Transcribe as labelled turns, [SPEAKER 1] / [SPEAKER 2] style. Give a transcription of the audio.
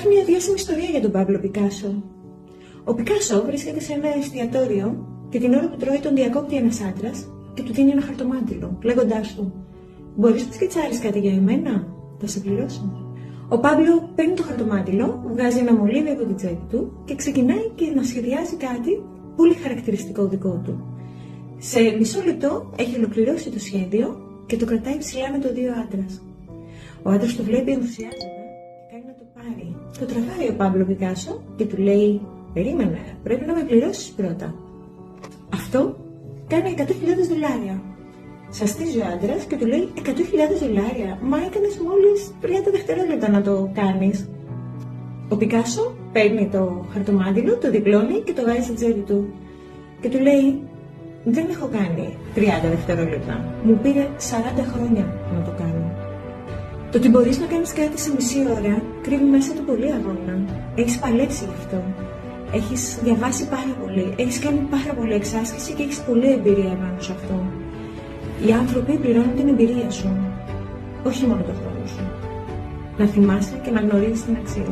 [SPEAKER 1] Υπάρχει μια διάσημη ιστορία για τον Πάμπλο Πικάσο. Ο Πικάσο βρίσκεται σε ένα εστιατόριο και την ώρα που τρώει τον διακόπτει ένας άντρας και του δίνει ένα χαρτομάτιλο, λέγοντάς του: «Μπορείς να σκετσάρεις κάτι για εμένα, θα σε πληρώσω». Ο Πάμπλο παίρνει το χαρτομάτιλο, βγάζει ένα μολύβι από την τσέπη του και ξεκινάει και να σχεδιάζει κάτι πολύ χαρακτηριστικό δικό του. Σε μισό λεπτό έχει ολοκληρώσει το σχέδιο και το κρατάει ψηλά με το δύο άντρας. Ο άντρας το βλέπει, ενθουσιάζεται και κάνει να το πάρει. Το τραβάει ο Πάμπλο Πικάσο και του λέει: «Περίμενε, πρέπει να με πληρώσεις πρώτα». Αυτό κάνει $100.000. Σαστίζει ο άντρας και του λέει: $100.000, μα έκανες μόλις 30 δευτερόλεπτα να το κάνεις. Ο Πικάσο παίρνει το χαρτομάτιλο, το διπλώνει και το βάζει στην τσέπη του. Και του λέει: «Δεν έχω κάνει 30 δευτερόλεπτα. Μου πήρε 40 χρόνια να το κάνω». Το ότι μπορείς να κάνεις κάτι σε μισή ώρα κρύβει μέσα του πολύ αγώνα. Έχεις παλέψει γι' αυτό. Έχεις διαβάσει πάρα πολύ. Έχεις κάνει πάρα πολύ εξάσκηση και έχεις πολλή εμπειρία πάνω σε αυτό. Οι άνθρωποι πληρώνουν την εμπειρία σου, όχι μόνο τον χρόνο σου. Να θυμάσαι και να γνωρίζεις την αξία.